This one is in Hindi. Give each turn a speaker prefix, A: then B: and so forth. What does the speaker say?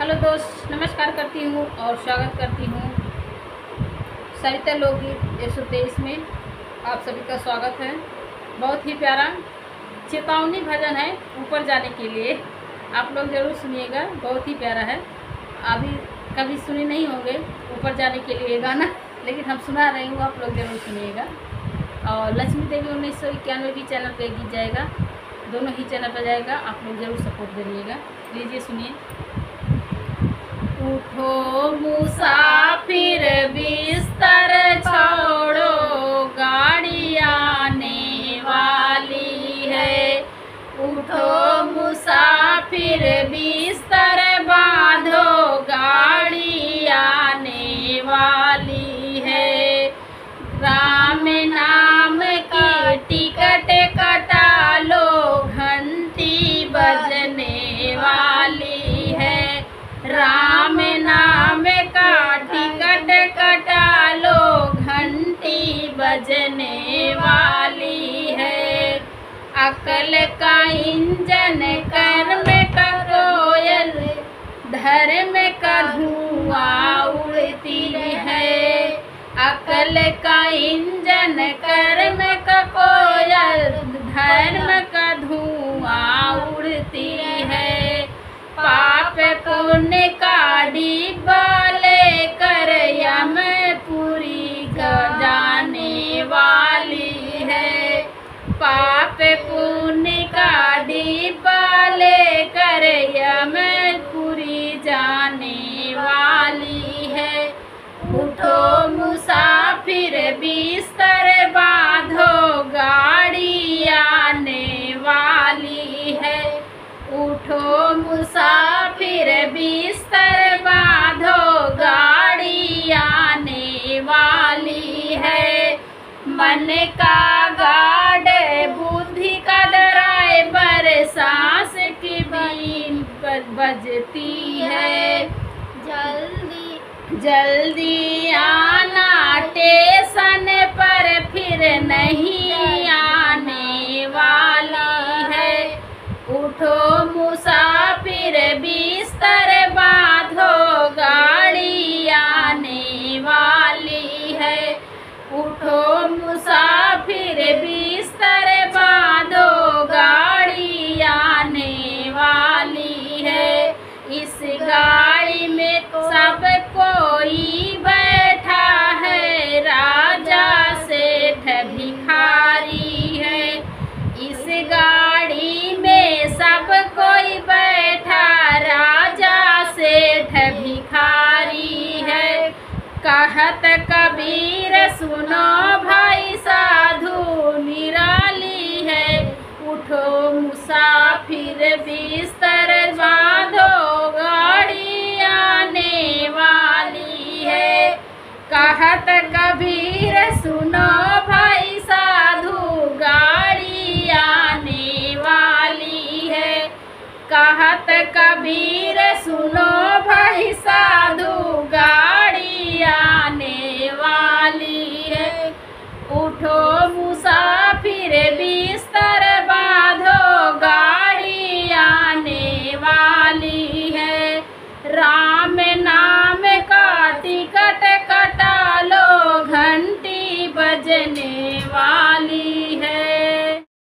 A: हेलो दोस्त, नमस्कार करती हूँ और स्वागत करती हूँ सरिता लोकगीत 123 में। आप सभी का स्वागत है। बहुत ही प्यारा चेतावनी भजन है ऊपर जाने के लिए, आप लोग ज़रूर सुनिएगा। बहुत ही प्यारा है। अभी कभी सुने नहीं होंगे ऊपर जाने के लिए गाना, लेकिन हम सुना रही हूँ, आप लोग ज़रूर सुनिएगा। और लक्ष्मी देवी 1991 की चैनल पे गीत जाएगा, दोनों ही चैनल पर जाएगा, आप लोग ज़रूर सपोर्ट करिएगा। लीजिए सुनिए। उठो मुसाफिर बिस्तर छोड़ो, गाड़ी आने वाली है। उठो मुसाफिर बिस्तर बांधो, गाड़ी आने वाली है। राम नाम की टिकट कटा लो, घंटी बजने वाली है। राम नाम का टिकट कटा लो, घंटी बजने वाली है। अकल का इंजन, कर्म का कोयल, धर्म का धुआं उड़ती है। अकल का इंजन, कर्म का कोयल, धर्म का धुआं उड़ती है। पाप पुण्य का डिब्बा लेकर यमपुरी जाने वाली है। पाप पुण्य का डिब्बा लेकर यमपुरी जाने वाली है। उठो मुसाफिर बिस्तर बांधो, गाड़ी आने वाली है। उठो मुसाफिर बिस्तर बांधो, गाड़ी आने वाली है। मन का गार्ड, बुद्धि का ड्राइवर, सांस की बीन बजती है। जल्दी आना स्टेशन पर, फिर नहीं आने वाली है। उठो मुसाफिर बिस्तर बांधो, गाड़ी आने वाली है। उठो मुसाफिर बिस्तर बांधो, गाड़ी आने वाली है। इस गाड़ी में सब कोई बैठा है, राजा सेठ भिखारी है। इस गाड़ी में सब कोई बैठा, राजा सेठ भिखारी है। कहत कबीर सुनो भाई, साधु निराली है। उठो मुसाफिर बिस्तर बांधो, गाड़ी आने वाली है। कहत कबीर सुनो भाई, साधु गाड़ी आने वाली है। कहत कबीर सुनो भाई, साधु